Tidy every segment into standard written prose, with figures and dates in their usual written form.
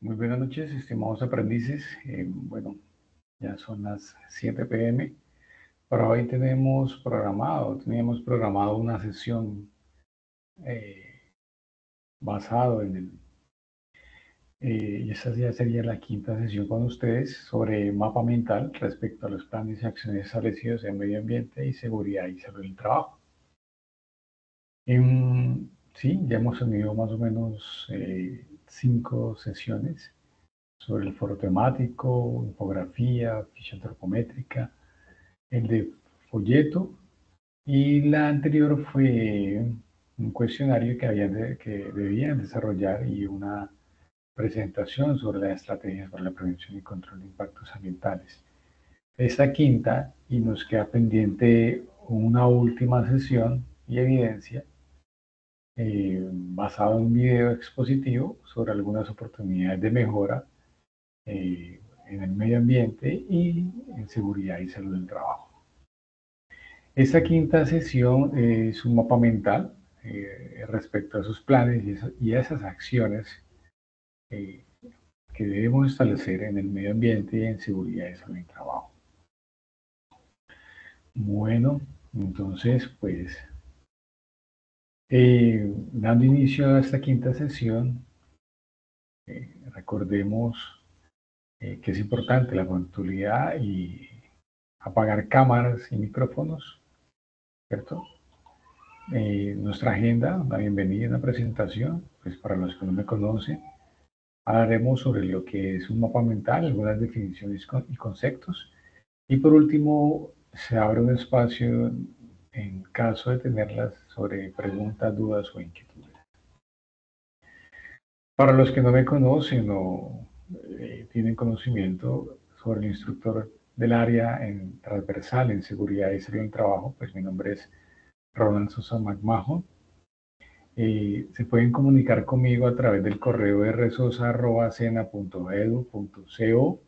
Muy buenas noches, estimados aprendices. Ya son las 7 p.m. Para hoy teníamos programado una sesión eh, basado y esta ya sería la quinta sesión con ustedes sobre mapa mental respecto a los planes y acciones establecidos en medio ambiente y seguridad y salud del trabajo. Sí, ya hemos tenido más o menos 5 sesiones sobre el foro temático, infografía, ficha antropométrica, el de folleto, y la anterior fue un cuestionario que debían desarrollar y una presentación sobre las estrategias para la prevención y control de impactos ambientales. Esta quinta, y nos queda pendiente una última sesión y evidencia basado en un video expositivo sobre algunas oportunidades de mejora en el medio ambiente y en seguridad y salud del trabajo. Esta quinta sesión es un mapa mental respecto a esos planes y a esas acciones eh, que debemos establecer en el medio ambiente y en seguridad y salud del trabajo. Bueno, entonces, pues, dando inicio a esta quinta sesión, recordemos que es importante la puntualidad y apagar cámaras y micrófonos, ¿cierto? Nuestra agenda, una bienvenida, una presentación, pues para los que no me conocen, hablaremos sobre lo que es un mapa mental, algunas definiciones y conceptos, y por último se abre un espacio en caso de tenerlas sobre preguntas, dudas o inquietudes. Para los que no me conocen o tienen conocimiento sobre el instructor del área en transversal en seguridad y salud del trabajo, pues mi nombre es Ronald Sosa McMahon. Se pueden comunicar conmigo a través del correo rsosa@sena.edu.co,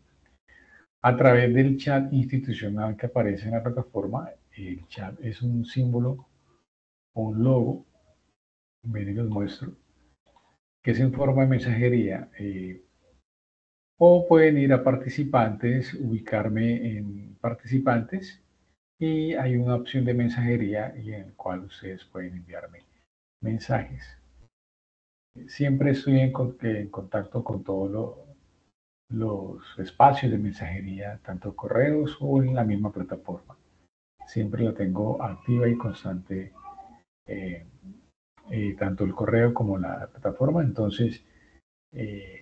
a través del chat institucional que aparece en la plataforma. El chat es un símbolo o un logo, ven y los muestro, que es en forma de mensajería. O pueden ir a participantes, ubicarme en participantes, y hay una opción de mensajería y en el cual ustedes pueden enviarme mensajes. Siempre estoy en contacto con todos los espacios de mensajería, tanto correos o en la misma plataforma. Siempre la tengo activa y constante, eh, tanto el correo como la plataforma. Entonces,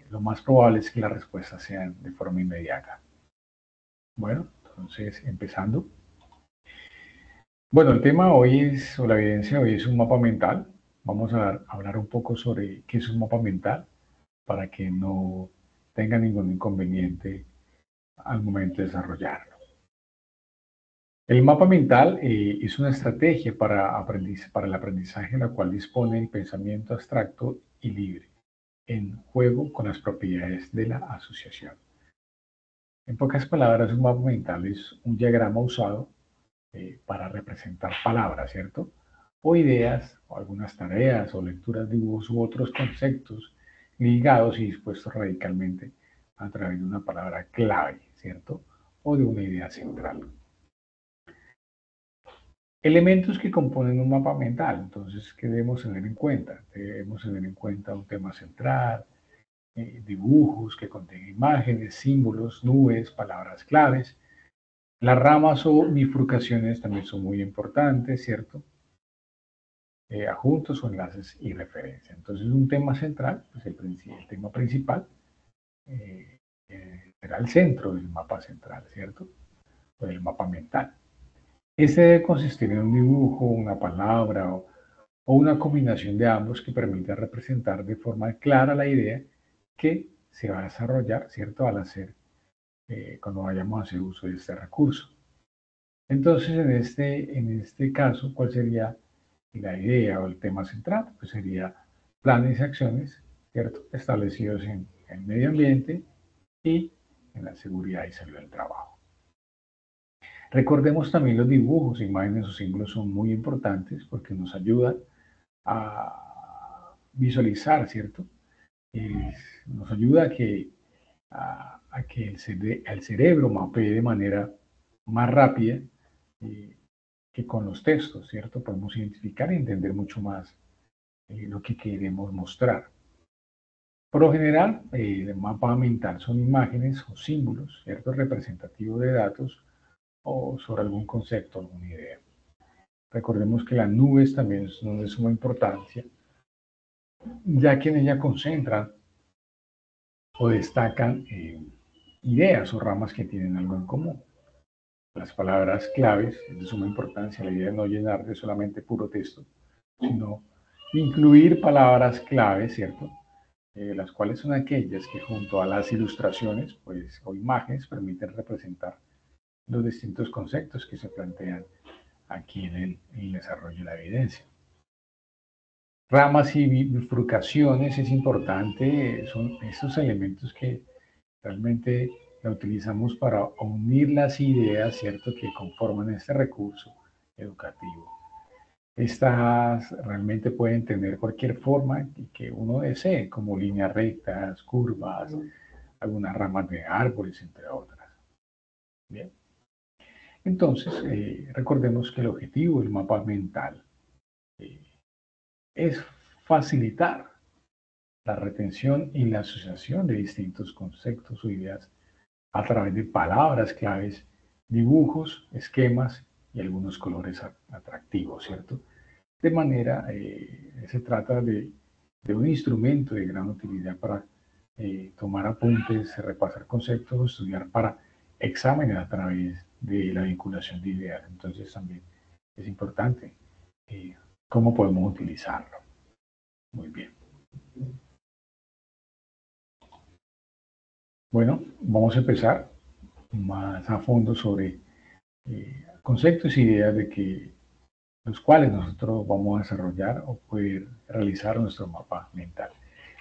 lo más probable es que las respuestas sean de forma inmediata. Bueno, entonces, empezando. Bueno, el tema hoy es, o la evidencia hoy es un mapa mental. Vamos a hablar un poco sobre qué es un mapa mental para que no tenga ningún inconveniente al momento de desarrollarlo. El mapa mental es una estrategia para el aprendizaje en la cual dispone el pensamiento abstracto y libre, en juego con las propiedades de la asociación. En pocas palabras, un mapa mental es un diagrama usado para representar palabras, ¿cierto? O ideas, o algunas tareas, o lecturas, dibujos u otros conceptos ligados y dispuestos radicalmente a través de una palabra clave, ¿cierto? O de una idea central. Elementos que componen un mapa mental. Entonces, ¿qué debemos tener en cuenta? Debemos tener en cuenta un tema central, dibujos que contienen imágenes, símbolos, nubes, palabras claves. Las ramas o bifurcaciones también son muy importantes, ¿cierto? Adjuntos o enlaces y referencias. Entonces, un tema central, pues el tema principal, será el centro del mapa central, ¿cierto? O del mapa mental. Este debe consistir en un dibujo, una palabra o una combinación de ambos que permita representar de forma clara la idea que se va a desarrollar, ¿cierto? Cuando vayamos a hacer uso de este recurso. Entonces, en este caso, ¿cuál sería la idea o el tema central? Pues sería planes y acciones, ¿cierto? Establecidos en el medio ambiente y en la seguridad y salud del trabajo. Recordemos también los dibujos, imágenes o símbolos son muy importantes porque nos ayudan a visualizar, ¿cierto? nos ayuda a que el cerebro mapee de manera más rápida que con los textos, ¿cierto? Podemos identificar y entender mucho más lo que queremos mostrar. Por lo general, el mapa mental son imágenes o símbolos, ¿cierto? Representativos de datos o sobre algún concepto, alguna idea. Recordemos que las nubes también son de suma importancia, ya que en ella concentran o destacan ideas o ramas que tienen algo en común. Las palabras claves es de suma importancia, la idea de no llenar de solamente puro texto, sino incluir palabras claves, ¿cierto? Las cuales son aquellas que junto a las ilustraciones pues, o imágenes permiten representar los distintos conceptos que se plantean aquí en el desarrollo de la evidencia. Ramas y bifurcaciones es importante, son esos elementos que realmente la utilizamos para unir las ideas, ¿cierto?, que conforman este recurso educativo. Estas realmente pueden tener cualquier forma que uno desee, como líneas rectas, curvas, algunas ramas de árboles, entre otras. Bien. Entonces, recordemos que el objetivo del mapa mental eh, es facilitar la retención y la asociación de distintos conceptos o ideas a través de palabras claves, dibujos, esquemas y algunos colores atractivos, ¿cierto? De manera, se trata de un instrumento de gran utilidad para tomar apuntes, repasar conceptos, estudiar para exámenes a través de la vinculación de ideas. Entonces también es importante cómo podemos utilizarlo. Muy bien. Bueno, vamos a empezar más a fondo sobre conceptos e ideas de que los cuales nosotros vamos a desarrollar o poder realizar nuestro mapa mental.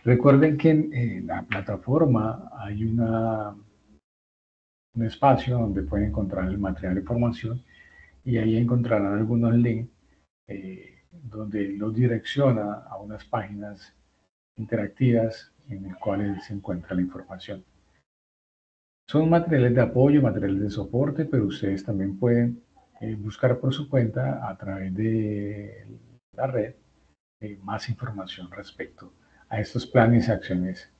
Recuerden que en la plataforma hay un espacio donde pueden encontrar el material de formación y ahí encontrarán algunos links donde los direcciona a unas páginas interactivas en las cuales se encuentra la información. Son materiales de apoyo, materiales de soporte, pero ustedes también pueden buscar por su cuenta a través de la red más información respecto a estos planes y acciones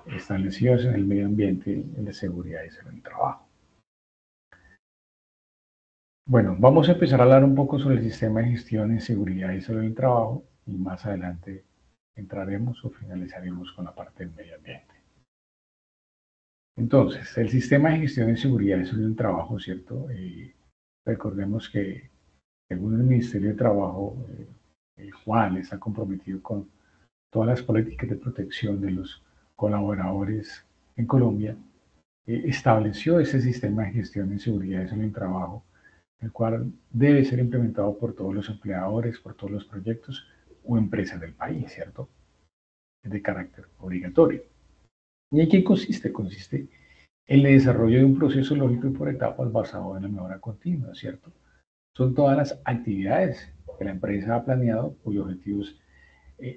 establecidos en el medio ambiente, en la seguridad y salud del trabajo. Bueno, vamos a empezar a hablar un poco sobre el sistema de gestión en seguridad y salud del trabajo y más adelante entraremos o finalizaremos con la parte del medio ambiente. Entonces, el sistema de gestión en seguridad y salud del trabajo, ¿cierto? Recordemos que según el Ministerio de Trabajo, el cual está comprometido con todas las políticas de protección de los colaboradores en Colombia, estableció ese sistema de gestión en seguridad y salud del trabajo, el cual debe ser implementado por todos los empleadores, por todos los proyectos o empresas del país, ¿cierto? Es de carácter obligatorio. ¿Y en qué consiste? Consiste en el desarrollo de un proceso lógico y por etapas basado en la mejora continua, ¿cierto? Son todas las actividades que la empresa ha planeado cuyo objetivo es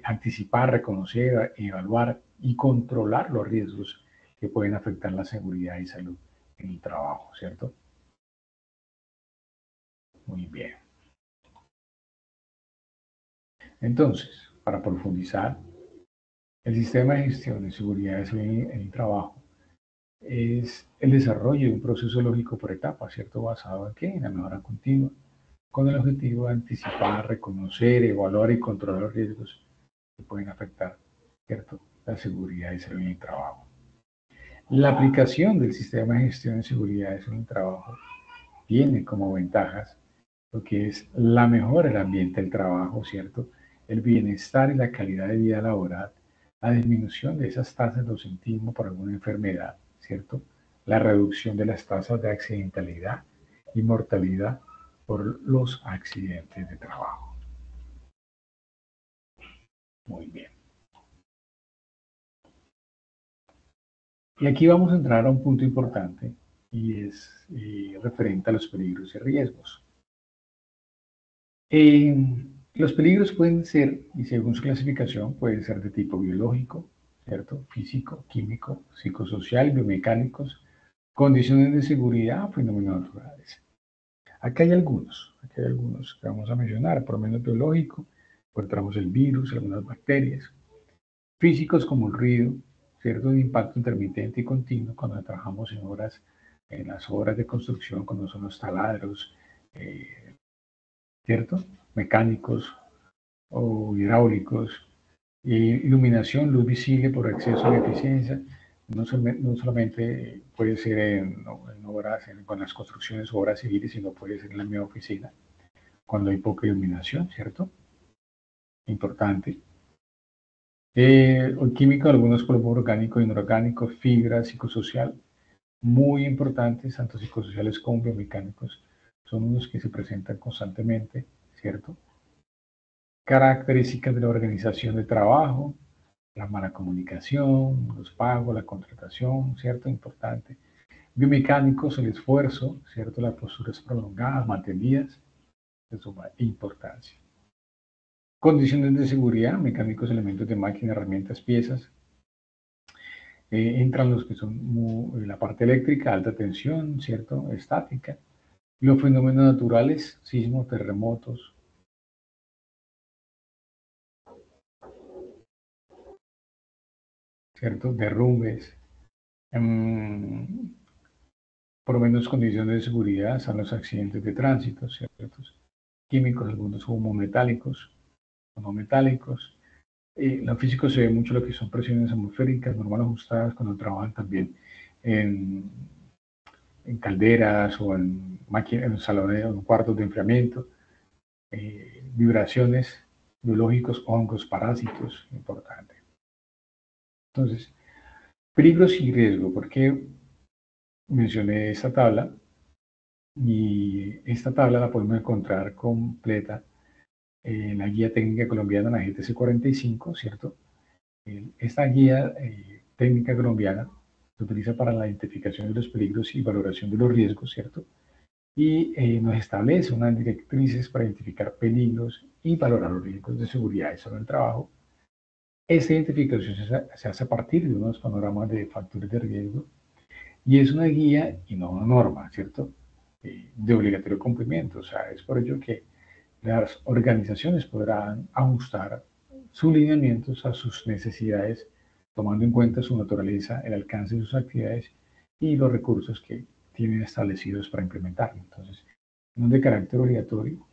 anticipar, reconocer, evaluar y controlar los riesgos que pueden afectar la seguridad y salud en el trabajo, ¿cierto? Muy bien. Entonces, para profundizar, el sistema de gestión de seguridad y salud en el trabajo es el desarrollo de un proceso lógico por etapas, ¿cierto? ¿Basado en qué? En la mejora continua, con el objetivo de anticipar, reconocer, evaluar y controlar los riesgos que pueden afectar, ¿cierto?, la seguridad y salud en el trabajo. La aplicación del sistema de gestión de seguridad y salud en el trabajo tiene como ventajas lo que es la mejora del ambiente del trabajo, ¿cierto? El bienestar y la calidad de vida laboral, la disminución de esas tasas de ausentismo por alguna enfermedad, ¿cierto? La reducción de las tasas de accidentalidad y mortalidad por los accidentes de trabajo. Muy bien. Y aquí vamos a entrar a un punto importante y es referente a los peligros y riesgos. Los peligros pueden ser, y según su clasificación, pueden ser de tipo biológico, ¿cierto? Físico, químico, psicosocial, biomecánicos, condiciones de seguridad, fenómenos naturales. Aquí hay algunos que vamos a mencionar, por lo menos biológico, encontramos el virus, algunas bacterias, físicos como el ruido, ¿cierto? De impacto intermitente y continuo cuando trabajamos en las obras de construcción, cuando son los taladros, ¿cierto? Mecánicos o hidráulicos, iluminación, luz visible por exceso de eficiencia, no solamente puede ser en obras, con las construcciones o obras civiles, sino puede ser en la misma oficina, cuando hay poca iluminación, ¿cierto? Importante. El químico, algunos polvos orgánicos, inorgánicos, fibra, psicosocial, muy importantes, tanto psicosociales como biomecánicos, son unos que se presentan constantemente, ¿cierto? Características de la organización de trabajo, la mala comunicación, los pagos, la contratación, ¿cierto? Importante. Biomecánicos, el esfuerzo, ¿cierto? Las posturas prolongadas, mantenidas, de suma importancia. Condiciones de seguridad, mecánicos, elementos de máquina, herramientas, piezas. Entran los que son la parte eléctrica, alta tensión, ¿cierto? Estática. Los fenómenos naturales, sismos, terremotos, ¿cierto? Derrumbes. Por lo menos condiciones de seguridad son los accidentes de tránsito, ¿ciertos? Químicos, algunos como metálicos o no metálicos. Los físicos se ve mucho lo que son presiones atmosféricas, normal ajustadas, cuando trabajan también en, en calderas o en salones o en cuartos de enfriamiento. Vibraciones, biológicos, hongos, parásitos, importante. Entonces, peligros y riesgo, ¿por qué mencioné esta tabla? Y esta tabla la podemos encontrar completa en la guía técnica colombiana, la GTC 45, ¿cierto? Esta guía técnica colombiana se utiliza para la identificación de los peligros y valoración de los riesgos, ¿cierto? Y nos establece unas directrices para identificar peligros y valorar los riesgos de seguridad y salud en el trabajo. Esta identificación se hace a partir de unos panoramas de factores de riesgo y es una guía y no una norma, ¿cierto? De obligatorio cumplimiento. O sea, es por ello que las organizaciones podrán ajustar sus lineamientos a sus necesidades, tomando en cuenta su naturaleza, el alcance de sus actividades y los recursos que tienen establecidos para implementarlo. Entonces, no es de carácter obligatorio,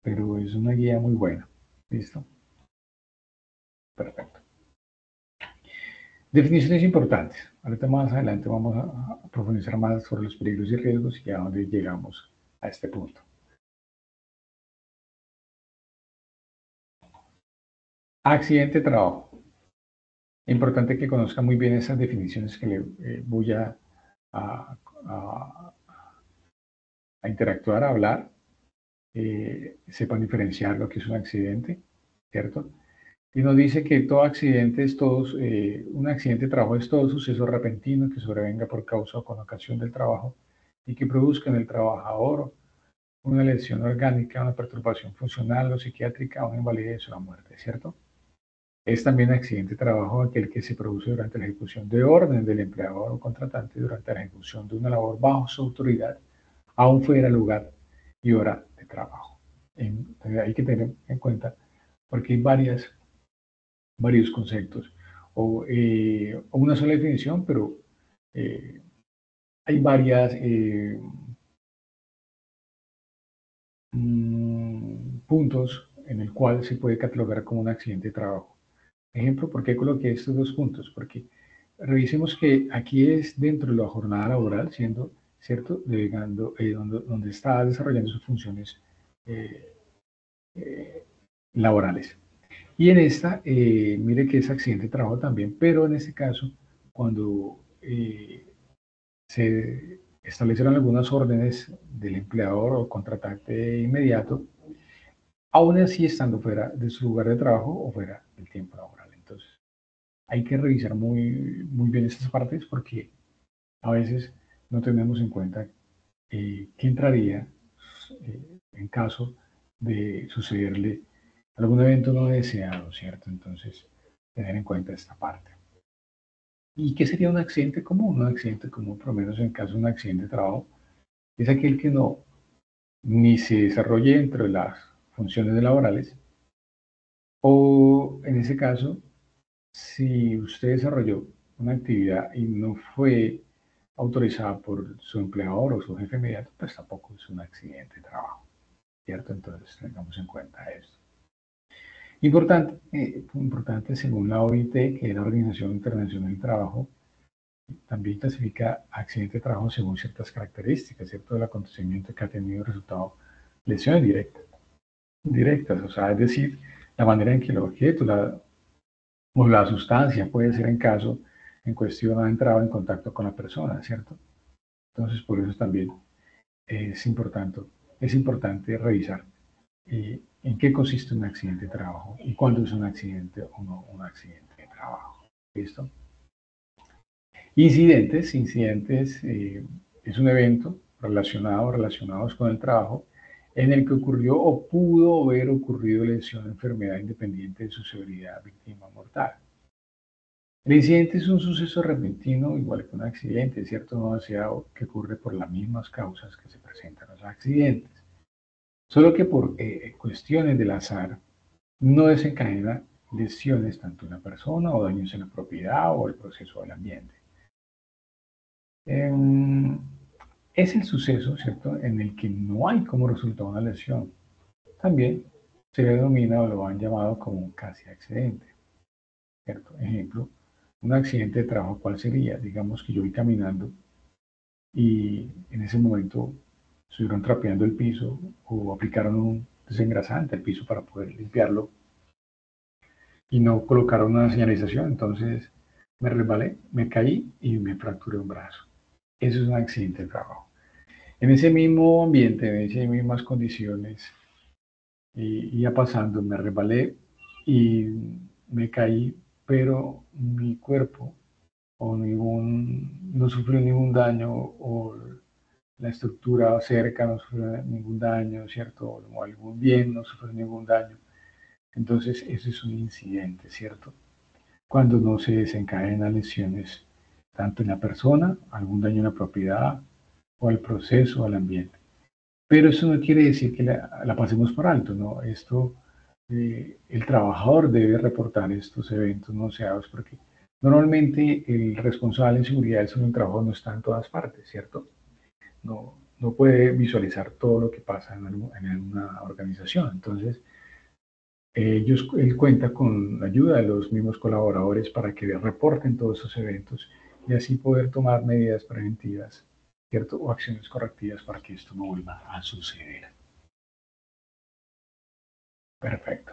pero es una guía muy buena. ¿Listo? Perfecto. Definiciones importantes. Ahorita más adelante vamos a profundizar más sobre los peligros y riesgos y a dónde llegamos a este punto. Accidente de trabajo. Importante que conozca muy bien esas definiciones que le voy a, a- a interactuar, a hablar. Sepan diferenciar lo que es un accidente, ¿cierto? Y nos dice que todo accidente es un accidente de trabajo es todo suceso repentino que sobrevenga por causa o con ocasión del trabajo y que produzca en el trabajador una lesión orgánica, una perturbación funcional o psiquiátrica, una invalidez o la muerte, ¿cierto? Es también accidente de trabajo aquel que se produce durante la ejecución de órdenes del empleador o contratante durante la ejecución de una labor bajo su autoridad, aún fuera lugar y hora de trabajo. Hay que tener en cuenta porque hay varios conceptos o una sola definición, pero eh, hay varias puntos en el cual se puede catalogar como un accidente de trabajo. Ejemplo, ¿por qué coloqué estos dos puntos? Porque revisemos que aquí es dentro de la jornada laboral, siendo, ¿cierto?, donde está desarrollando sus funciones eh, eh, laborales. Y en esta, mire que es accidente de trabajo también, pero en este caso, cuando se establecieron algunas órdenes del empleador o contratante inmediato, aún así estando fuera de su lugar de trabajo o fuera del tiempo laboral. Entonces, hay que revisar muy bien estas partes porque a veces no tenemos en cuenta qué entraría en caso de sucederle algún evento no deseado, ¿cierto? Entonces, tener en cuenta esta parte. ¿Y qué sería un accidente común? Un accidente común, por lo menos en el caso de un accidente de trabajo, es aquel que no ni se desarrolle dentro de las funciones laborales, o en ese caso, si usted desarrolló una actividad y no fue autorizada por su empleador o su jefe inmediato, pues tampoco es un accidente de trabajo, ¿cierto? Entonces tengamos en cuenta esto. Importante según la OIT, que es la Organización Internacional del Trabajo, también clasifica accidente de trabajo según ciertas características, ¿cierto? Del acontecimiento que ha tenido resultado lesiones directas, o sea, es decir, la manera en que el objeto o la sustancia puede ser en cuestión ha entrado en contacto con la persona, ¿cierto? Entonces, por eso también es importante, es importante revisar en qué consiste un accidente de trabajo y cuándo es un accidente o no un accidente de trabajo. ¿Listo? Incidentes es un evento relacionados con el trabajo en el que ocurrió o pudo haber ocurrido lesión o enfermedad independiente de su severidad, víctima mortal. El incidente es un suceso repentino, igual que un accidente, ¿cierto? No deseado que ocurre por las mismas causas que se presentan los accidentes. Solo que por cuestiones del azar no desencadena lesiones tanto en la persona o daños en la propiedad o el proceso del ambiente. Em, es el suceso, ¿cierto?, en el que no hay como resultado una lesión. También se le denomina o lo han llamado como un casi accidente, ¿cierto? Ejemplo, un accidente de trabajo, ¿cuál sería? Digamos que yo voy caminando y en ese momento estuvieron trapeando el piso o aplicaron un desengrasante al piso para poder limpiarlo y no colocaron una señalización, entonces me resbalé, me caí y me fracturé un brazo. Eso es un accidente de trabajo. En ese mismo ambiente, en esas mismas condiciones, iba pasando, me resbalé y me caí, pero mi cuerpo no sufrió ningún daño o la estructura cerca no sufrió ningún daño, ¿cierto? O algún bien no sufrió ningún daño. Entonces, eso es un incidente, ¿cierto? Cuando no se desencadenan lesiones tanto en la persona, algún daño en la propiedad o al proceso o al ambiente. Pero eso no quiere decir que la pasemos por alto, ¿no? El trabajador debe reportar estos eventos no deseados porque normalmente el responsable en seguridad del salud del trabajo no está en todas partes, ¿cierto? No puede visualizar todo lo que pasa en una organización. Entonces, él cuenta con la ayuda de los mismos colaboradores para que reporten todos esos eventos y así poder tomar medidas preventivas, ¿cierto? O acciones correctivas para que esto no vuelva a suceder. Perfecto.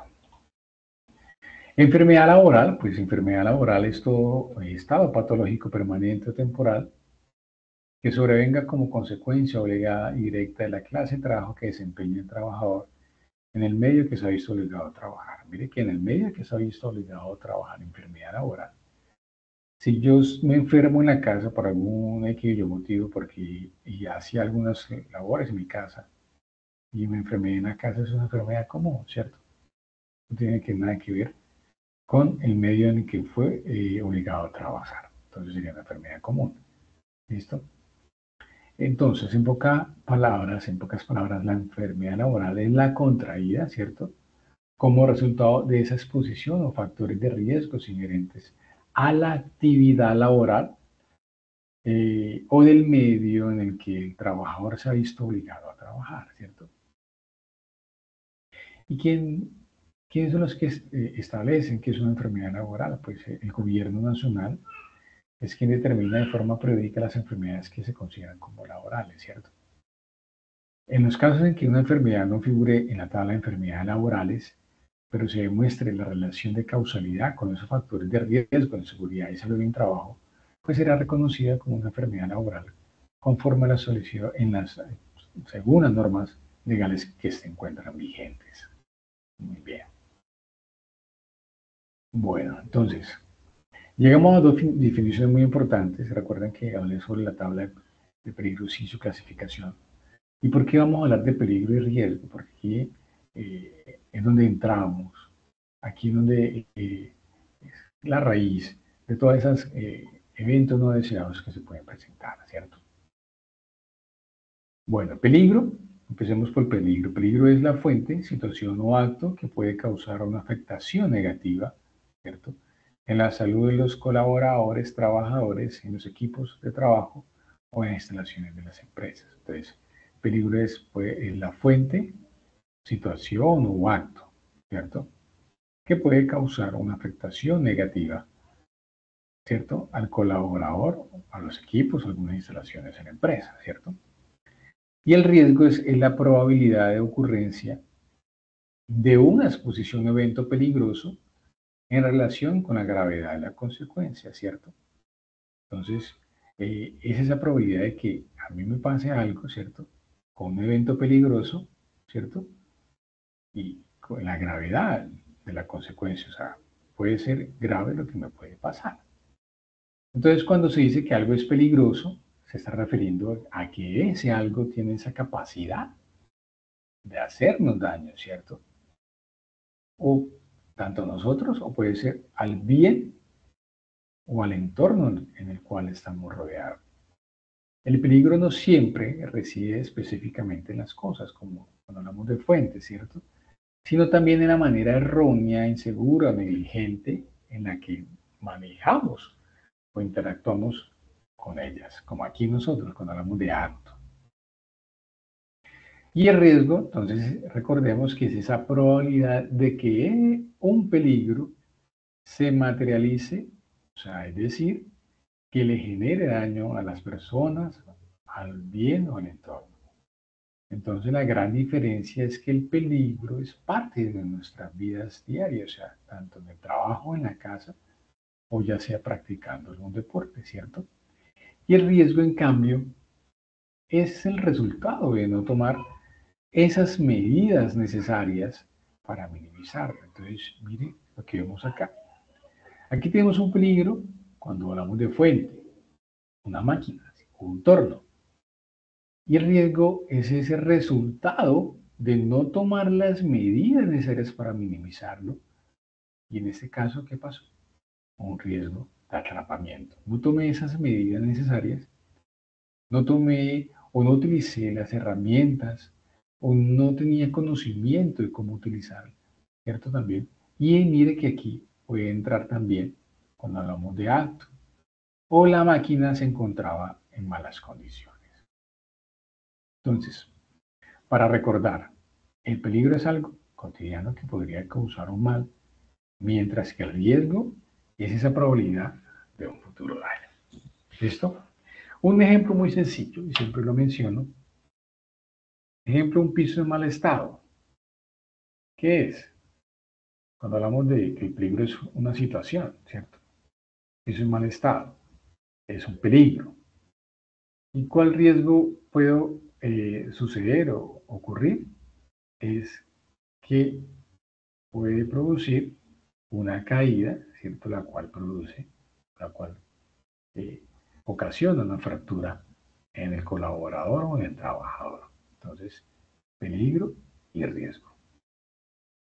Enfermedad laboral, pues enfermedad laboral es todo estado patológico permanente o temporal que sobrevenga como consecuencia obligada y directa de la clase de trabajo que desempeña el trabajador en el medio que se ha visto obligado a trabajar. Mire que en el medio que se ha visto obligado a trabajar, enfermedad laboral. Si yo me enfermo en la casa por algún X motivo, porque y hacía algunas labores en mi casa y me enfermé en la casa, es una enfermedad común, ¿cierto? No tiene nada que ver con el medio en el que fue obligado a trabajar. Entonces sería una enfermedad común. ¿Listo? Entonces, en pocas palabras, la enfermedad laboral es la contraída, ¿cierto? Como resultado de esa exposición o factores de riesgos inherentes a la actividad laboral o del medio en el que el trabajador se ha visto obligado a trabajar, ¿cierto? ¿Y quiénes son los que establecen que es una enfermedad laboral? Pues el gobierno nacional es quien determina de forma periódica las enfermedades que se consideran como laborales, ¿cierto? En los casos en que una enfermedad no figure en la tabla de enfermedades laborales, pero se demuestre la relación de causalidad con esos factores de riesgo en seguridad y salud en trabajo, pues será reconocida como una enfermedad laboral conforme a las solicitudes según las normas legales que se encuentran vigentes. Muy bien. Bueno, entonces, llegamos a dos definiciones muy importantes. Recuerden que hablé sobre la tabla de peligros y su clasificación. ¿Y por qué vamos a hablar de peligro y riesgo? Porque aquí es donde entramos, aquí es donde la raíz de todas esas eventos no deseados que se pueden presentar, ¿cierto? Bueno, peligro. Empecemos por peligro. Peligro es la fuente, situación o acto que puede causar una afectación negativa, ¿cierto? En la salud de los colaboradores, trabajadores, en los equipos de trabajo o en instalaciones de las empresas. Entonces, peligro es, es la fuente, situación o acto, ¿cierto? Que puede causar una afectación negativa, ¿cierto? Al colaborador, a los equipos, algunas instalaciones en la empresa, ¿cierto? Y el riesgo es la probabilidad de ocurrencia de una exposición a evento peligroso en relación con la gravedad de la consecuencia, ¿cierto? Entonces, es esa probabilidad de que a mí me pase algo, ¿cierto? Con un evento peligroso, ¿cierto? Y con la gravedad de la consecuencia, o sea, puede ser grave lo que me puede pasar. Entonces, cuando se dice que algo es peligroso, se está refiriendo a que ese algo tiene esa capacidad de hacernos daño, ¿cierto? O tanto a nosotros, o puede ser al bien o al entorno en el cual estamos rodeados. El peligro no siempre reside específicamente en las cosas, como cuando hablamos de fuentes, ¿cierto? Sino también en la manera errónea, insegura, negligente en la que manejamos o interactuamos con ellas, como aquí nosotros cuando hablamos de acto. Y el riesgo, entonces recordemos que es esa probabilidad de que un peligro se materialice, o sea, es decir, que le genere daño a las personas, al bien o al entorno. Entonces la gran diferencia es que el peligro es parte de nuestras vidas diarias, o sea, tanto en el trabajo, en la casa, o ya sea practicando algún deporte, ¿cierto? Y el riesgo, en cambio, es el resultado de no tomar esas medidas necesarias para minimizarlo. Entonces, mire lo que vemos acá. Aquí tenemos un peligro cuando hablamos de fuente, una máquina, un torno. Y el riesgo es ese resultado de no tomar las medidas necesarias para minimizarlo. Y en este caso, ¿qué pasó? Un riesgo de atrapamiento. No tomé esas medidas necesarias, no tomé o no utilicé las herramientas o no tenía conocimiento de cómo utilizarlo, ¿cierto? También. Y mire que aquí puede entrar también cuando hablamos de acto o la máquina se encontraba en malas condiciones. Entonces, para recordar, el peligro es algo cotidiano que podría causar un mal, mientras que el riesgo es esa probabilidad de un futuro daño. ¿Listo? Un ejemplo muy sencillo, y siempre lo menciono. Ejemplo, un piso en mal estado. ¿Qué es? Cuando hablamos de que el peligro es una situación, ¿cierto? Piso en mal estado. Es un peligro. ¿Y cuál riesgo puede suceder o ocurrir? Es que puede producir una caída, ¿cierto? La cual eh, ocasiona una fractura en el colaborador o en el trabajador. Entonces, peligro y riesgo.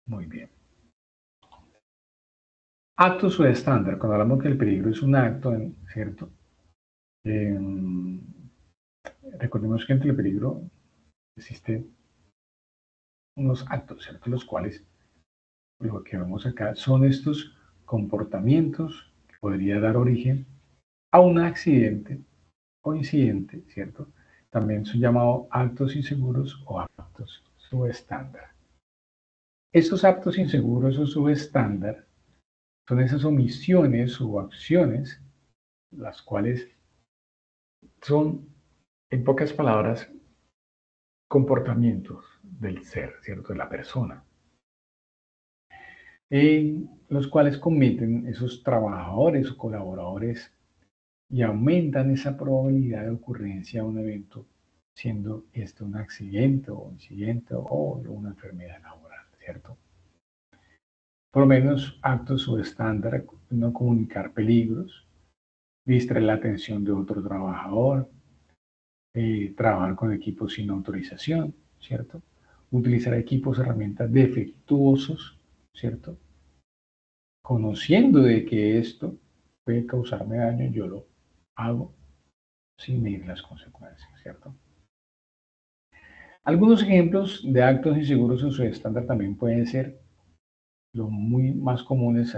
Muy bien. Actos o estándar. Cuando hablamos que el peligro es un acto, ¿cierto? Eh, recordemos que entre el peligro existen unos actos, ¿cierto? Los cuales, lo que vemos acá, son estos comportamientos que podría dar origen a un accidente o incidente, ¿cierto? También son llamados actos inseguros o actos subestándar. Estos actos inseguros o subestándar son esas omisiones o acciones, las cuales son, en pocas palabras, comportamientos del ser, ¿cierto? De la persona, en los cuales cometen esos trabajadores o colaboradores y aumentan esa probabilidad de ocurrencia de un evento, siendo esto un accidente o incidente o una enfermedad laboral, ¿cierto? Por lo menos actos o estándar, no comunicar peligros, distraer la atención de otro trabajador, trabajar con equipos sin autorización, ¿cierto? Utilizar equipos, herramientas defectuosos, ¿cierto? Conociendo de que esto puede causarme daño, yo lo hago sin medir las consecuencias, ¿cierto? Algunos ejemplos de actos inseguros o subestándar también pueden ser los muy más comunes,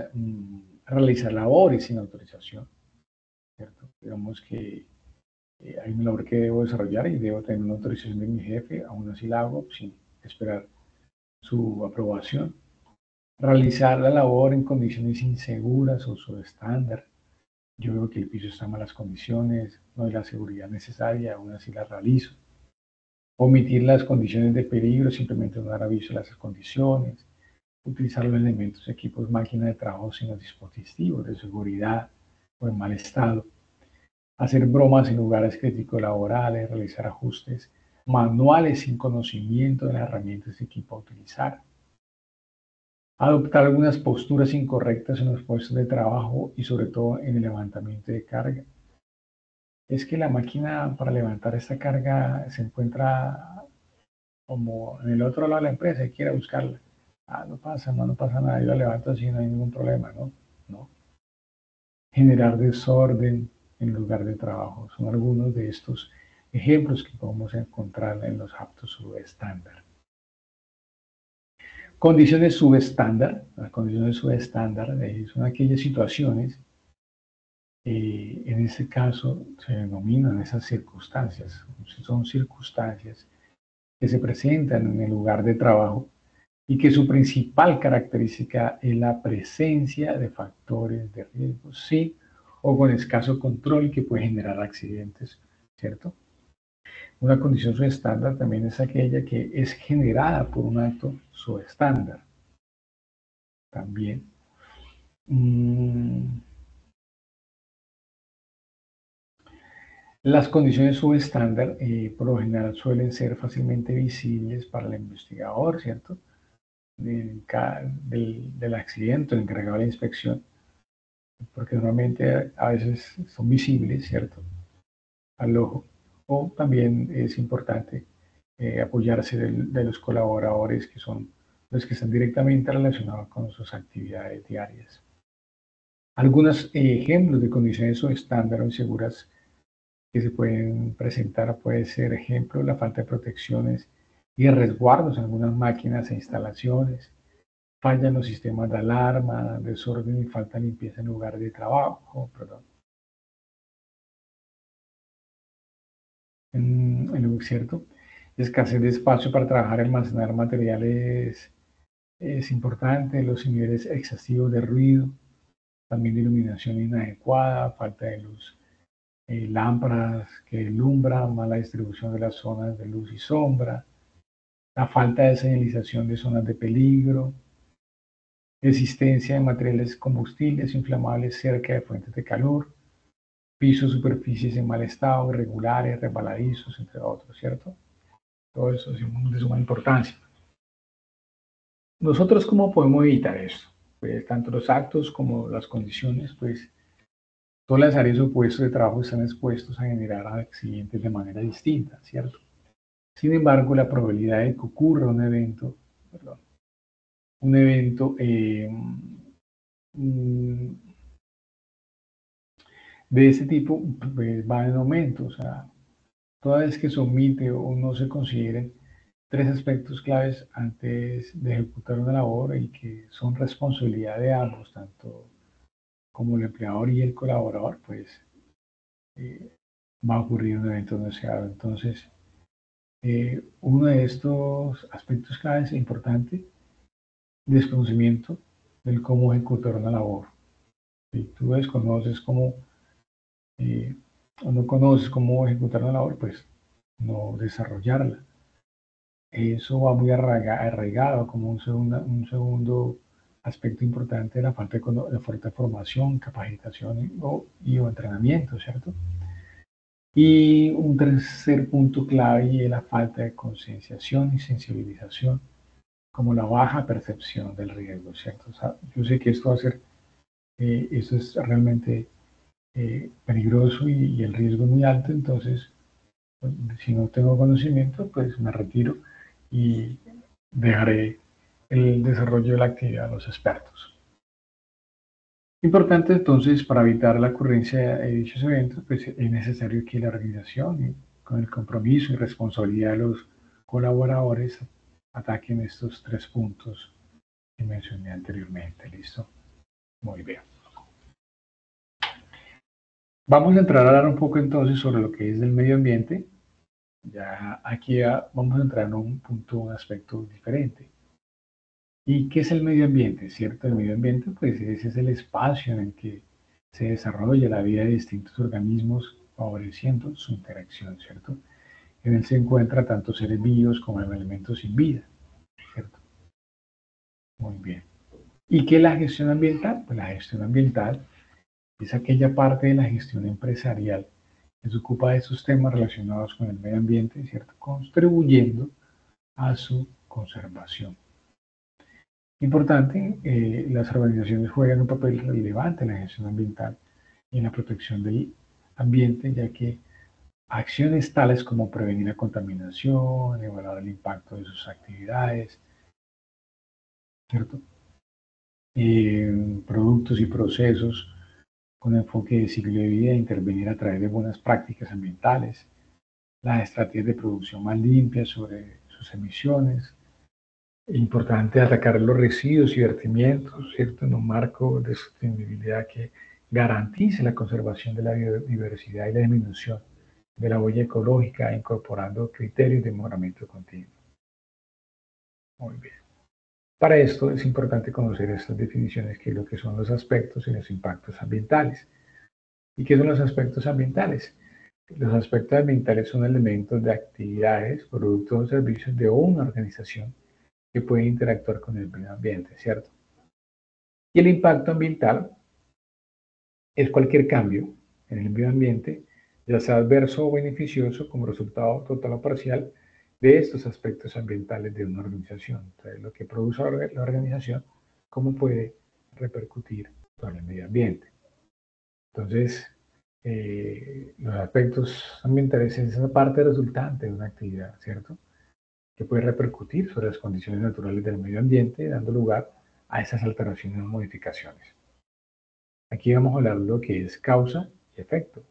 realizar labores sin autorización, ¿cierto? Digamos que hay una labor que debo desarrollar y debo tener una autorización de mi jefe, aún así la hago sin esperar su aprobación. Realizar la labor en condiciones inseguras o subestándar. Yo veo que el piso está en malas condiciones, no hay la seguridad necesaria, aún así la realizo. Omitir las condiciones de peligro, simplemente no dar aviso a las condiciones. Utilizar los elementos, equipos, máquinas de trabajo sin los dispositivos de seguridad o en mal estado. Hacer bromas en lugares críticos laborales, realizar ajustes manuales sin conocimiento de las herramientas y equipo a utilizar. Adoptar algunas posturas incorrectas en los puestos de trabajo y sobre todo en el levantamiento de carga. Es que la máquina para levantar esta carga se encuentra como en el otro lado de la empresa y quiere buscarla. Ah, no pasa, no pasa nada, yo la levanto así, no hay ningún problema, ¿no? No. Generar desorden en lugar de trabajo. Son algunos de estos ejemplos que podemos encontrar en los actos subestándar. Condiciones subestándar. Las condiciones subestándar son aquellas situaciones, en este caso se denominan esas circunstancias. Son circunstancias que se presentan en el lugar de trabajo y que su principal característica es la presencia de factores de riesgo, sí, o con escaso control que puede generar accidentes, ¿cierto? Una condición subestándar también es aquella que es generada por un acto subestándar. También. Las condiciones subestándar por lo general suelen ser fácilmente visibles para el investigador, ¿cierto? Del accidente, el encargado de la inspección, porque normalmente a veces son visibles, ¿cierto? Al ojo. O también es importante apoyarse de los colaboradores que son los que están directamente relacionados con sus actividades diarias. Algunos ejemplos de condiciones subestándar o inseguras que se pueden presentar puede ser, ejemplo, la falta de protecciones y de resguardos en algunas máquinas e instalaciones, fallan los sistemas de alarma, desorden y falta de limpieza en lugares de trabajo, perdón. ¿Cierto? Escasez de espacio para trabajar y almacenar materiales es importante, los niveles excesivos de ruido, también de iluminación inadecuada, falta de luz, lámparas que alumbran, mala distribución de las zonas de luz y sombra, la falta de señalización de zonas de peligro, existencia de materiales combustibles inflamables cerca de fuentes de calor, pisos, superficies en mal estado, irregulares, resbaladizos, entre otros, ¿cierto? Todo eso es de suma importancia. Nosotros, ¿cómo podemos evitar esto? Pues tanto los actos como las condiciones, pues todas las áreas o puestos de trabajo están expuestos a generar accidentes de manera distinta, ¿cierto? Sin embargo, la probabilidad de que ocurra un evento, perdón, un evento de este tipo pues, va en aumento. O sea, toda vez que se omite o no se consideren tres aspectos claves antes de ejecutar una labor y que son responsabilidad de ambos, tanto como el empleador y el colaborador, pues va a ocurrir un evento no deseado. Entonces, uno de estos aspectos claves e importante, desconocimiento del cómo ejecutar una labor. Si tú desconoces cómo o no conoces cómo ejecutar una labor, pues no desarrollarla. Eso va muy arraigado como un segundo aspecto importante de la falta de formación, capacitación o entrenamiento, ¿cierto? Y un tercer punto clave es la falta de concienciación y sensibilización, como la baja percepción del riesgo, ¿cierto? O sea, yo sé que esto va a ser, esto es realmente peligroso y el riesgo es muy alto, entonces, pues, si no tengo conocimiento, pues me retiro y dejaré el desarrollo de la actividad a los expertos. Importante entonces, para evitar la ocurrencia de dichos eventos, pues es necesario que la organización, con el compromiso y responsabilidad de los colaboradores, ataquen estos 3 puntos que mencioné anteriormente. ¿Listo? Muy bien. Vamos a entrar a hablar un poco entonces sobre lo que es el medio ambiente. Ya aquí vamos a entrar en un punto, un aspecto diferente. ¿Y qué es el medio ambiente? ¿Cierto? El medio ambiente, pues ese es el espacio en el que se desarrolla la vida de distintos organismos favoreciendo su interacción, ¿cierto? En él se encuentra tanto seres vivos como elementos sin vida, ¿cierto? Muy bien. ¿Y qué es la gestión ambiental? Pues la gestión ambiental es aquella parte de la gestión empresarial que se ocupa de esos temas relacionados con el medio ambiente, ¿cierto? Contribuyendo a su conservación. Importante, las organizaciones juegan un papel relevante en la gestión ambiental y en la protección del ambiente, ya que acciones tales como prevenir la contaminación, evaluar el impacto de sus actividades, ¿cierto? Productos y procesos con enfoque de ciclo de vida, intervenir a través de buenas prácticas ambientales, las estrategias de producción más limpias sobre sus emisiones. Es importante atacar los residuos y vertimientos, ¿cierto? En un marco de sostenibilidad que garantice la conservación de la biodiversidad y la disminución de la huella ecológica, incorporando criterios de mejoramiento continuo. Muy bien. Para esto es importante conocer estas definiciones, que es lo que son los aspectos y los impactos ambientales. ¿Y qué son los aspectos ambientales? Los aspectos ambientales son elementos de actividades, productos o servicios de una organización que pueden interactuar con el medio ambiente, ¿cierto? Y el impacto ambiental es cualquier cambio en el medio ambiente, ya sea adverso o beneficioso, como resultado total o parcial de estos aspectos ambientales de una organización. Entonces, lo que produce la organización, cómo puede repercutir sobre el medio ambiente. Entonces, los aspectos ambientales es esa parte resultante de una actividad, ¿cierto? Que puede repercutir sobre las condiciones naturales del medio ambiente, dando lugar a esas alteraciones o modificaciones. Aquí vamos a hablar de lo que es causa y efecto.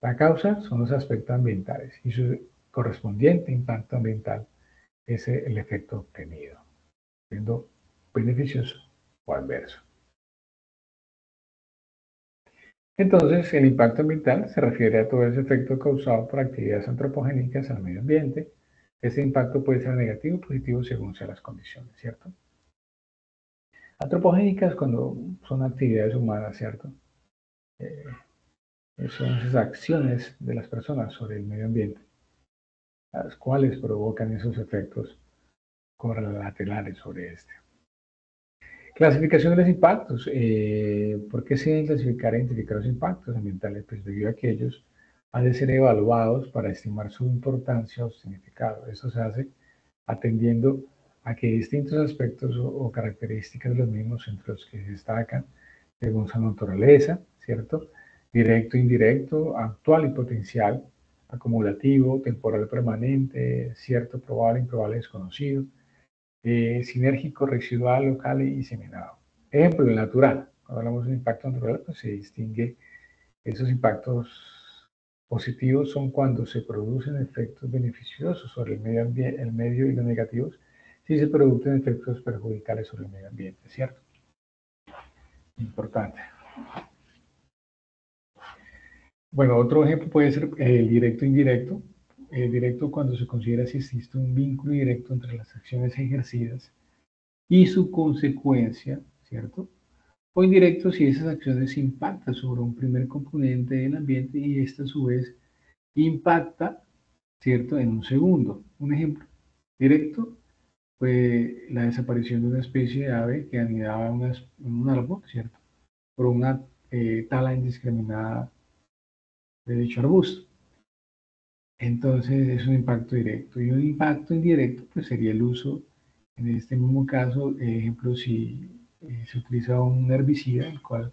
La causa son los aspectos ambientales y su correspondiente impacto ambiental es el efecto obtenido, siendo beneficioso o adverso. Entonces, el impacto ambiental se refiere a todo ese efecto causado por actividades antropogénicas al medio ambiente. Ese impacto puede ser negativo o positivo según sean las condiciones, ¿cierto? Antropogénicas cuando son actividades humanas, ¿cierto? Eh, Son esas acciones de las personas sobre el medio ambiente, las cuales provocan esos efectos correlaterales sobre este. Clasificación de los impactos. ¿Por qué se deben clasificar e identificar los impactos ambientales? Pues debido a que ellos han de ser evaluados para estimar su importancia o significado. Esto se hace atendiendo a que distintos aspectos o características de los mismos, entre los que se destacan según su naturaleza, ¿cierto? Directo, indirecto, actual y potencial, acumulativo, temporal, permanente, cierto, probable, improbable, desconocido, sinérgico, residual, local y diseminado. Ejemplo, el natural. Cuando hablamos de impacto natural, pues se distingue esos impactos positivos son cuando se producen efectos beneficiosos sobre el medio y los negativos si se producen efectos perjudiciales sobre el medio ambiente, ¿cierto? Importante. Bueno, otro ejemplo puede ser el directo e indirecto. El directo cuando se considera si existe un vínculo directo entre las acciones ejercidas y su consecuencia, ¿cierto? O indirecto si esas acciones impactan sobre un primer componente del ambiente y este a su vez impacta, ¿cierto?, en un segundo. Un ejemplo directo fue la desaparición de una especie de ave que anidaba en un árbol, ¿cierto?, por una tala indiscriminada de dicho arbusto. Entonces es un impacto directo. Y un impacto indirecto pues sería el uso, en este mismo caso, ejemplo, si se utiliza un herbicida, el cual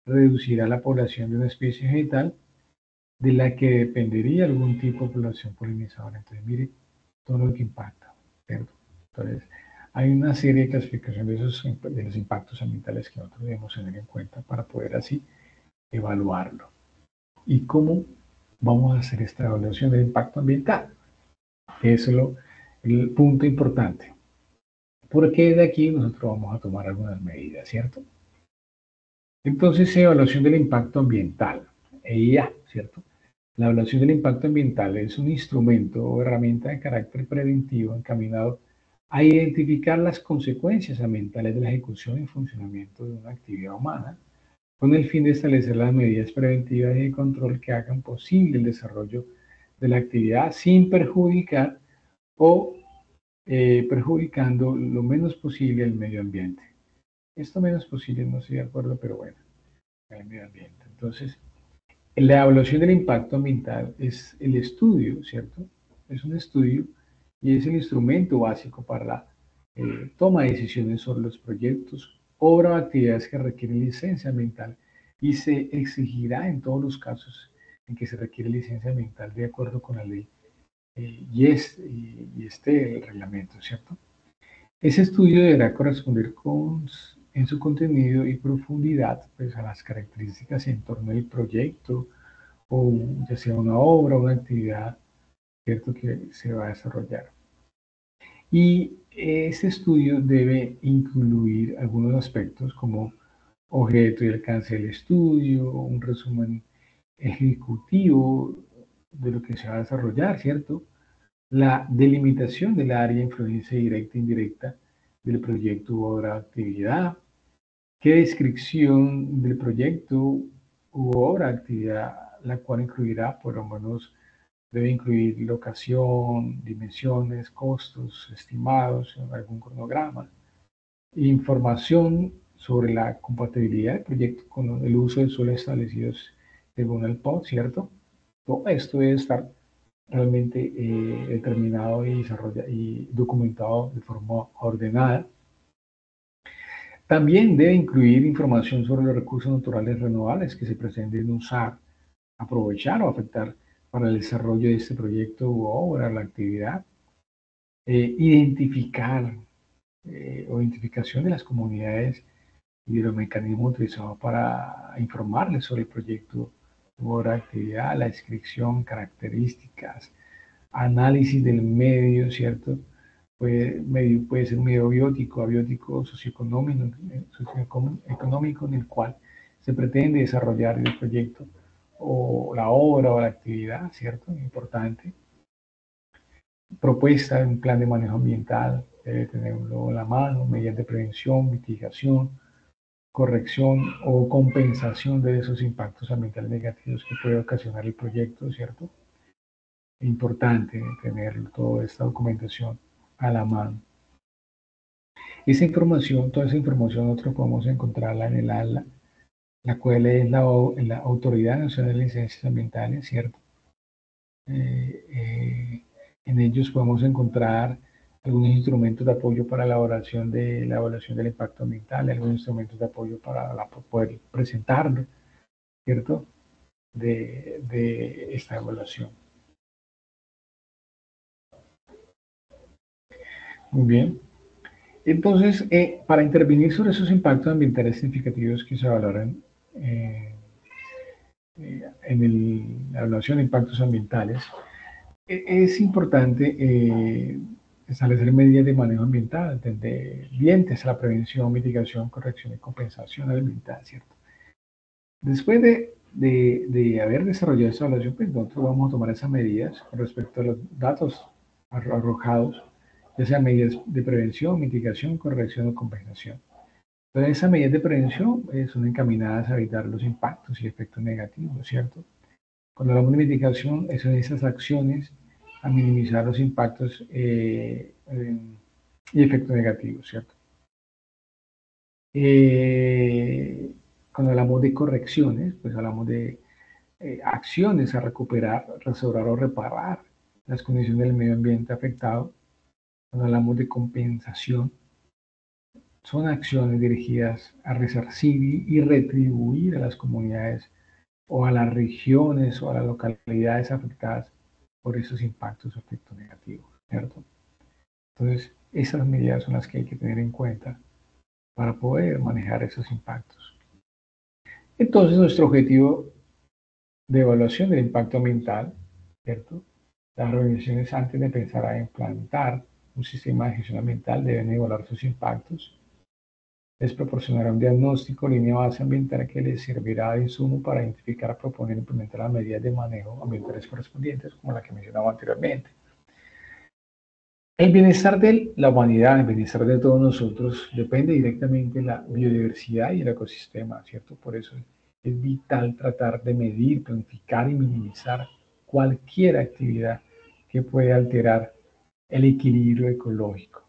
reducirá la población de una especie vegetal de la que dependería algún tipo de población polinizadora. Entonces, mire todo lo que impacta, ¿cierto? Entonces, Hay una serie de clasificación de los impactos ambientales que nosotros debemos tener en cuenta para poder así evaluarlo. ¿Y cómo vamos a hacer esta evaluación del impacto ambiental? Eso es el punto importante. Porque de aquí nosotros vamos a tomar algunas medidas, ¿cierto? Entonces, evaluación del impacto ambiental, EIA, ¿cierto? La evaluación del impacto ambiental es un instrumento o herramienta de carácter preventivo encaminado a identificar las consecuencias ambientales de la ejecución y funcionamiento de una actividad humana, con el fin de establecer las medidas preventivas y de control que hagan posible el desarrollo de la actividad sin perjudicar o perjudicando lo menos posible el medio ambiente. Esto menos posible no estoy de acuerdo, pero bueno, el medio ambiente. Entonces, la evaluación del impacto ambiental es el estudio, ¿cierto? Es un estudio y es el instrumento básico para la toma de decisiones sobre los proyectos, obras o actividades que requieren licencia ambiental y se exigirá en todos los casos en que se requiere licencia ambiental de acuerdo con la ley el reglamento, ¿cierto? Ese estudio deberá corresponder en su contenido y profundidad pues, a las características en torno del proyecto, o ya sea una obra o una actividad, ¿cierto?, que se va a desarrollar. Y este estudio debe incluir algunos aspectos como objeto y alcance del estudio, un resumen ejecutivo de lo que se va a desarrollar, ¿cierto? La delimitación del área de influencia directa e indirecta del proyecto u obra o actividad, qué descripción del proyecto u obra o actividad, la cual incluirá, por lo menos, debe incluir locación, dimensiones, costos estimados, algún cronograma, información sobre la compatibilidad del proyecto con el uso de suelos establecidos según el POD, ¿cierto? Todo esto debe estar realmente determinado y documentado de forma ordenada. También debe incluir información sobre los recursos naturales renovables que se pretenden usar, aprovechar o afectar para el desarrollo de este proyecto u obra, la actividad. Identificación de las comunidades y de los mecanismos utilizados para informarles sobre el proyecto u obra, actividad, la descripción, características, análisis del medio, ¿cierto? Puede ser un medio biótico, abiótico, socioeconómico en el cual se pretende desarrollar el proyecto o la obra o la actividad, ¿cierto? Importante. Propuesta de un plan de manejo ambiental, debe tenerlo a la mano, medidas de prevención, mitigación, corrección o compensación de esos impactos ambientales negativos que puede ocasionar el proyecto, ¿cierto? Importante tener toda esta documentación a la mano. Esa información, toda esa información nosotros podemos encontrarla en el ALA, la cual es la Autoridad Nacional de Licencias Ambientales, ¿cierto? En ellos podemos encontrar algunos instrumentos de apoyo para la elaboración del impacto ambiental, algunos instrumentos de apoyo para poder presentarlo, ¿cierto? De esta evaluación. Muy bien. Entonces, para intervenir sobre esos impactos ambientales significativos que se valoran en la evaluación de impactos ambientales, es importante establecer medidas de manejo ambiental, tendientes a la prevención, mitigación, corrección y compensación ambiental, ¿cierto? Después de haber desarrollado esta evaluación, pues nosotros vamos a tomar esas medidas con respecto a los datos arrojados, ya sean medidas de prevención, mitigación, corrección o compensación. Entonces, esas medidas de prevención son encaminadas a evitar los impactos y efectos negativos, ¿cierto? Cuando hablamos de mitigación, son esas acciones a minimizar los impactos y efectos negativos, ¿cierto? Cuando hablamos de correcciones, pues hablamos de acciones a recuperar, restaurar o reparar las condiciones del medio ambiente afectado. Cuando hablamos de compensación, son acciones dirigidas a resarcir y retribuir a las comunidades o a las regiones o a las localidades afectadas por esos impactos o efectos negativos, ¿cierto? Entonces, esas medidas son las que hay que tener en cuenta para poder manejar esos impactos. Entonces, nuestro objetivo de evaluación del impacto ambiental, ¿cierto? Las organizaciones, antes de pensar a implantar un sistema de gestión ambiental, deben evaluar sus impactos. Les proporcionará un diagnóstico, línea base ambiental que les servirá de insumo para identificar, proponer e implementar las medidas de manejo ambientales correspondientes, como la que mencionaba anteriormente. El bienestar de la humanidad, el bienestar de todos nosotros, depende directamente de la biodiversidad y el ecosistema, ¿cierto? Por eso es vital tratar de medir, planificar y minimizar cualquier actividad que pueda alterar el equilibrio ecológico.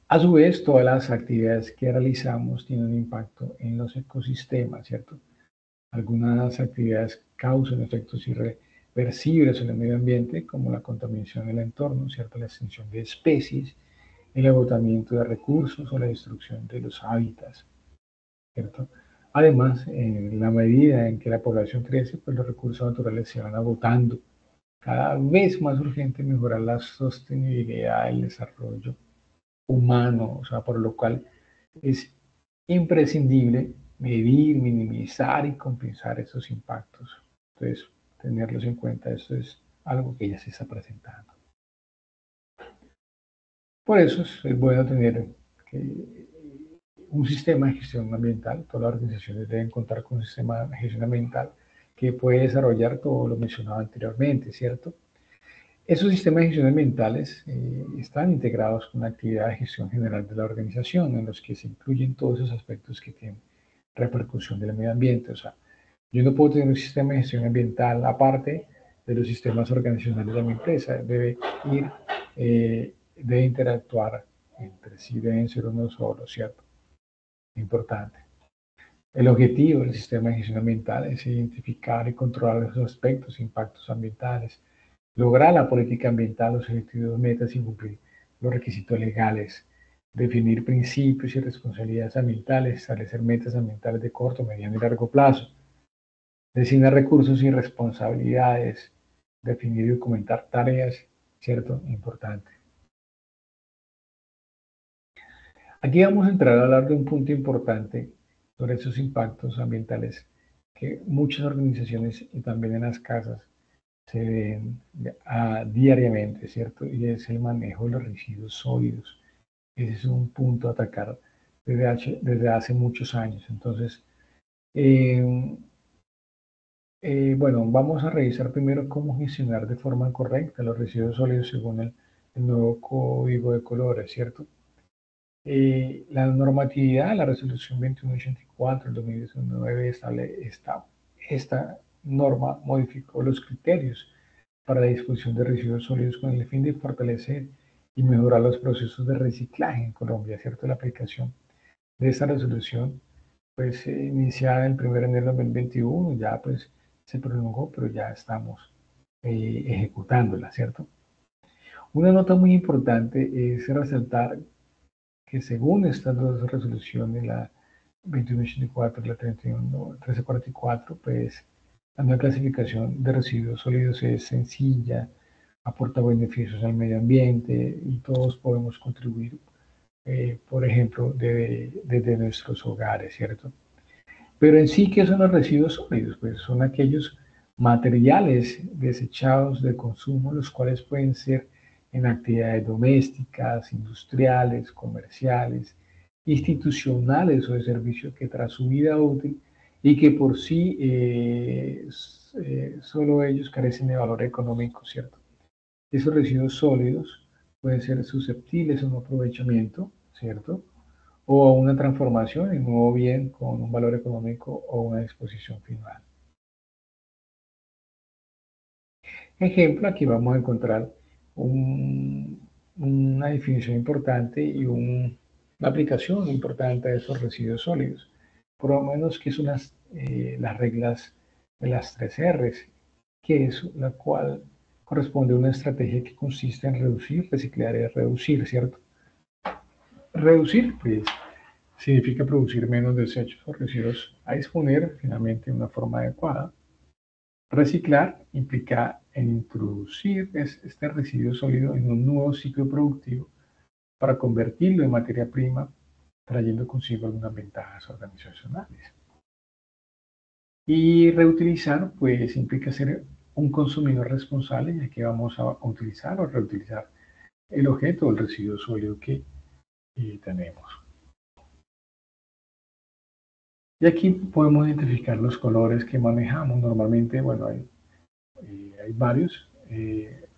A su vez, todas las actividades que realizamos tienen un impacto en los ecosistemas, ¿cierto? Algunas actividades causan efectos irreversibles en el medio ambiente, como la contaminación del entorno, ¿cierto? La extinción de especies, el agotamiento de recursos o la destrucción de los hábitats, ¿cierto? Además, en la medida en que la población crece, pues los recursos naturales se van agotando. Cada vez más urgente mejorar la sostenibilidad del desarrollo humano, o sea, por lo cual es imprescindible medir, minimizar y compensar esos impactos. Entonces, tenerlos en cuenta, esto es algo que ya se está presentando. Por eso es bueno tener un sistema de gestión ambiental. Todas las organizaciones deben contar con un sistema de gestión ambiental que puede desarrollar todo lo mencionado anteriormente, ¿cierto? Esos sistemas de gestión ambientales están integrados con la actividad de gestión general de la organización, en los que se incluyen todos esos aspectos que tienen repercusión del medio ambiente. O sea, yo no puedo tener un sistema de gestión ambiental aparte de los sistemas organizacionales de mi empresa. Debe interactuar entre sí, deben ser uno solo, ¿cierto? Importante. El objetivo del sistema de gestión ambiental es identificar y controlar esos aspectos, impactos ambientales, lograr la política ambiental, los objetivos, metas y cumplir los requisitos legales, definir principios y responsabilidades ambientales, establecer metas ambientales de corto, mediano y largo plazo, designar recursos y responsabilidades, definir y documentar tareas, ¿cierto? Importante. Aquí vamos a entrar a hablar de un punto importante sobre esos impactos ambientales que muchas organizaciones y también en las casas se ven diariamente, ¿cierto? Y es el manejo de los residuos sólidos. Ese es un punto a atacar desde hace muchos años. Entonces, eh, bueno, vamos a revisar primero cómo gestionar de forma correcta los residuos sólidos según el nuevo código de colores, ¿cierto? La normatividad, la resolución 2184 del 2019, esta norma modificó los criterios para la disposición de residuos sólidos con el fin de fortalecer y mejorar los procesos de reciclaje en Colombia, ¿cierto? La aplicación de esta resolución, pues iniciada el 1 de enero de 2021, ya pues se prolongó, pero ya estamos ejecutándola, ¿cierto? Una nota muy importante es resaltar que según estas dos resoluciones, la 2184 y la 1344, pues la nueva clasificación de residuos sólidos es sencilla, aporta beneficios al medio ambiente y todos podemos contribuir, por ejemplo, desde nuestros hogares, ¿cierto? Pero en sí, ¿qué son los residuos sólidos? Pues son aquellos materiales desechados de consumo, los cuales pueden ser en actividades domésticas, industriales, comerciales, institucionales o de servicio que tras su vida útil y que por sí solo ellos carecen de valor económico, ¿cierto? Esos residuos sólidos pueden ser susceptibles a un aprovechamiento, ¿cierto? O a una transformación en nuevo bien con un valor económico o una disposición final. Ejemplo, aquí vamos a encontrar una definición importante y una aplicación importante de esos residuos sólidos. Por lo menos que son las reglas de las 3 R's, que es la cual corresponde a una estrategia que consiste en reducir, reciclar y reducir, ¿cierto? Reducir, pues, significa producir menos desechos o residuos a disponer finalmente de una forma adecuada. Reciclar implica en introducir este residuo sólido en un nuevo ciclo productivo para convertirlo en materia prima, trayendo consigo algunas ventajas organizacionales. Y reutilizar, pues, implica ser un consumidor responsable, ya que vamos a utilizar o reutilizar el objeto o el residuo sólido que tenemos. Y aquí podemos identificar los colores que manejamos. Normalmente, bueno, hay varios.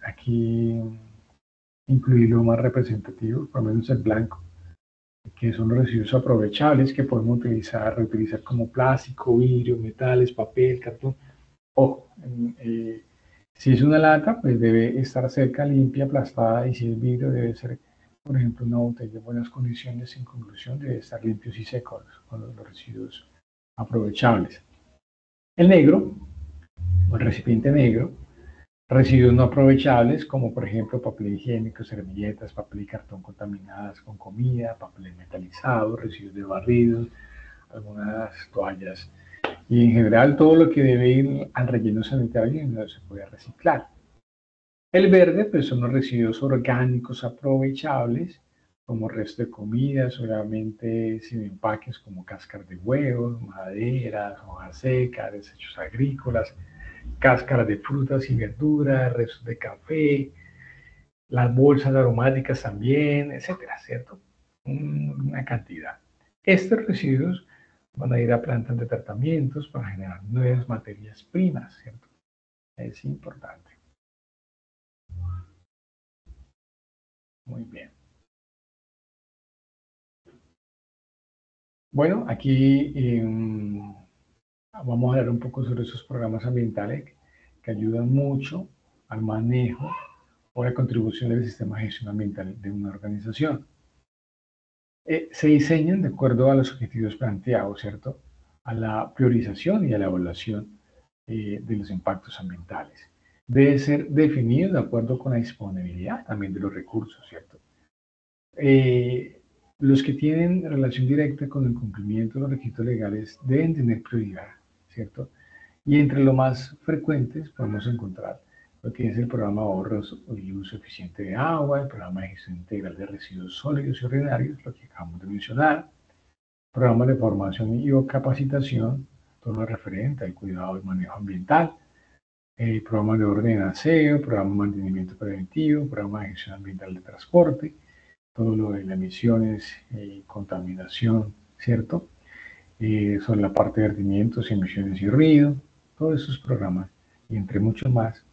Aquí incluir lo más representativo, por lo menos el blanco, que son los residuos aprovechables que podemos utilizar, reutilizar como plástico, vidrio, metales, papel, cartón. Ojo, si es una lata, pues debe estar seca, limpia, aplastada, y si es vidrio debe ser, por ejemplo, una botella en buenas condiciones. En conclusión, debe estar limpios y secos con los residuos aprovechables. El negro, o el recipiente negro, residuos no aprovechables, como por ejemplo papel higiénico, servilletas, papel y cartón contaminadas con comida, papel metalizado, residuos de barridos, algunas toallas y en general todo lo que debe ir al relleno sanitario y no se puede reciclar. El verde, pues son los residuos orgánicos aprovechables, como resto de comidas, obviamente sin empaques como cáscaras de huevos, maderas, hojas secas, desechos agrícolas, cáscaras de frutas y verduras, restos de café, las bolsas aromáticas también, etcétera, ¿cierto? Una cantidad. Estos residuos van a ir a plantas de tratamientos para generar nuevas materias primas, ¿cierto? Es importante. Muy bien. Bueno, aquí vamos a hablar un poco sobre esos programas ambientales que ayudan mucho al manejo o a la contribución del sistema de gestión ambiental de una organización. Se diseñan de acuerdo a los objetivos planteados, ¿cierto? A la priorización y a la evaluación de los impactos ambientales. Debe ser definido de acuerdo con la disponibilidad también de los recursos, ¿cierto? Los que tienen relación directa con el cumplimiento de los requisitos legales deben tener prioridad, ¿cierto? Y entre los más frecuentes podemos encontrar lo que es el programa de ahorros y uso eficiente de agua, el programa de gestión integral de residuos sólidos y ordinarios, lo que acabamos de mencionar, programas de formación y o capacitación, todo lo referente al cuidado y manejo ambiental, programas de orden y aseo, programa de mantenimiento preventivo, programa de gestión ambiental de transporte, todo lo de las emisiones y contaminación, ¿cierto? Sobre la parte de vertimientos, emisiones y ruido, todos esos programas, y entre muchos más,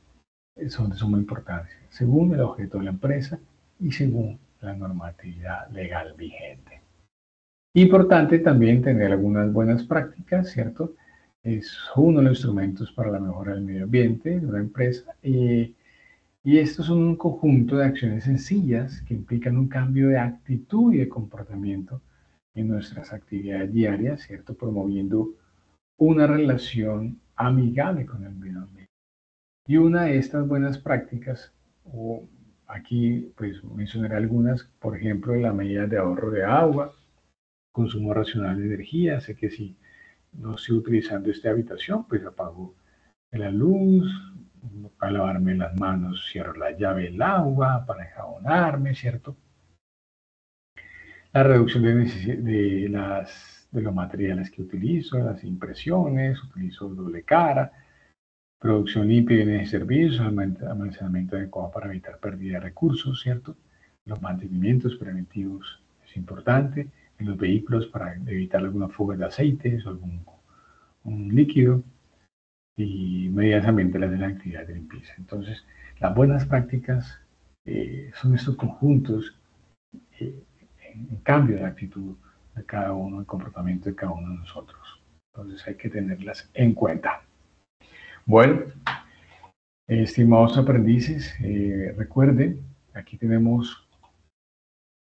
son de suma importancia, según el objeto de la empresa y según la normatividad legal vigente. Importante también tener algunas buenas prácticas, ¿cierto? Es uno de los instrumentos para la mejora del medio ambiente de una empresa. Y estos son un conjunto de acciones sencillas que implican un cambio de actitud y de comportamiento en nuestras actividades diarias, ¿cierto? Promoviendo una relación amigable con el medio ambiente. Y una de estas buenas prácticas, o aquí pues mencionaré algunas, por ejemplo, la medida de ahorro de agua, consumo racional de energía. Sé que si no estoy utilizando esta habitación, pues apago la luz, para lavarme las manos cierro la llave del agua, para enjabonarme, ¿cierto? La reducción de los materiales que utilizo, las impresiones, utilizo doble cara, producción limpia de bienes y servicios, almacenamiento adecuado para evitar pérdida de recursos, ¿cierto? Los mantenimientos preventivos es importante en los vehículos para evitar alguna fuga de aceites o algún un líquido y medidas ambientales de la actividad de limpieza. Entonces, las buenas prácticas son estos conjuntos eh, en cambio de actitud de cada uno, el comportamiento de cada uno de nosotros. Entonces hay que tenerlas en cuenta. Bueno, estimados aprendices, recuerden, aquí tenemos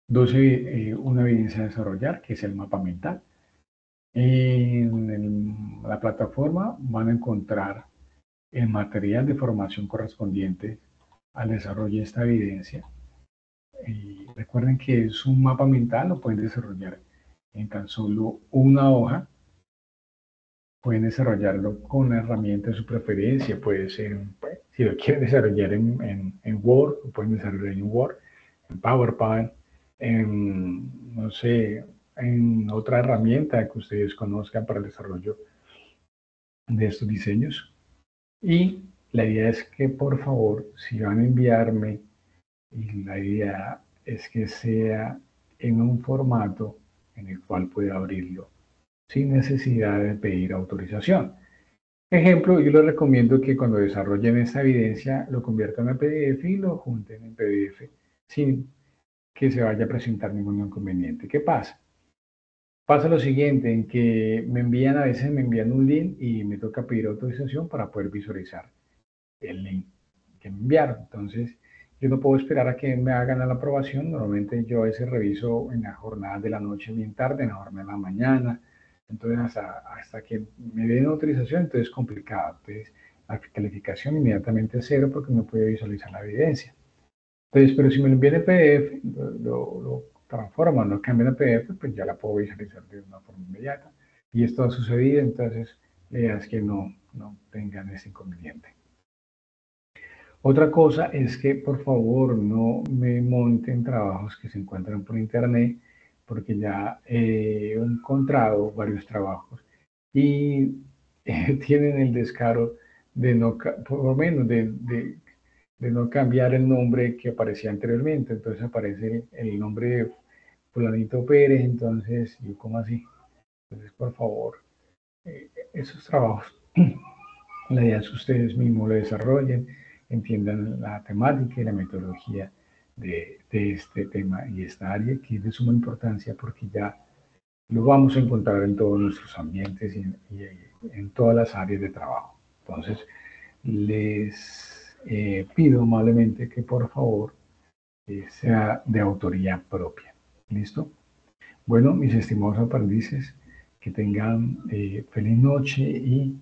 una evidencia a desarrollar, que es el mapa mental. En la plataforma van a encontrar el material de formación correspondiente al desarrollo de esta evidencia. Y recuerden que es un mapa mental, lo pueden desarrollar en tan solo una hoja pueden desarrollarlo con una herramienta de su preferencia. Puede ser, pues, si lo quieren desarrollar en Word, lo pueden desarrollar en Word, en PowerPoint, no sé, en otra herramienta que ustedes conozcan para el desarrollo de estos diseños. Y la idea es que, por favor, si van a enviarme, y la idea es que sea en un formato en el cual pueda abrirlo sin necesidad de pedir autorización. Ejemplo, yo les recomiendo que cuando desarrollen esta evidencia lo conviertan a PDF y lo junten en PDF sin que se vaya a presentar ningún inconveniente. ¿Qué pasa? Pasa lo siguiente, en que a veces me envían un link y me toca pedir autorización para poder visualizar el link que me enviaron. Entonces, yo no puedo esperar a que me hagan la aprobación. Normalmente yo a veces reviso en la jornada de la noche bien tarde, en la jornada de la mañana. Entonces, hasta que me den autorización, entonces es complicado. Entonces, la calificación inmediatamente es cero porque no puede visualizar la evidencia. Entonces, pero si me lo envían en PDF, lo transforman, lo cambian a PDF, pues ya la puedo visualizar de una forma inmediata. Y esto ha sucedido, entonces, la idea es que no tengan ese inconveniente. Otra cosa es que por favor no me monten trabajos que se encuentran por internet, porque ya he encontrado varios trabajos y tienen el descaro de no, por lo menos de no cambiar el nombre que aparecía anteriormente. Entonces aparece el nombre de fulanito Pérez, entonces, yo como así. Entonces, por favor, esos trabajos, la idea es que ustedes mismos lo desarrollen, entiendan la temática y la metodología de este tema y esta área que es de suma importancia porque ya lo vamos a encontrar en todos nuestros ambientes y en todas las áreas de trabajo. Entonces, les pido amablemente que por favor sea de autoría propia. ¿Listo? Bueno, mis estimados aprendices, que tengan feliz noche y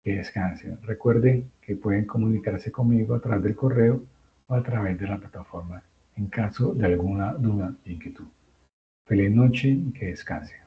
que descansen. Recuerden que pueden comunicarse conmigo a través del correo o a través de la plataforma en caso de alguna duda e inquietud. Feliz noche y que descansen.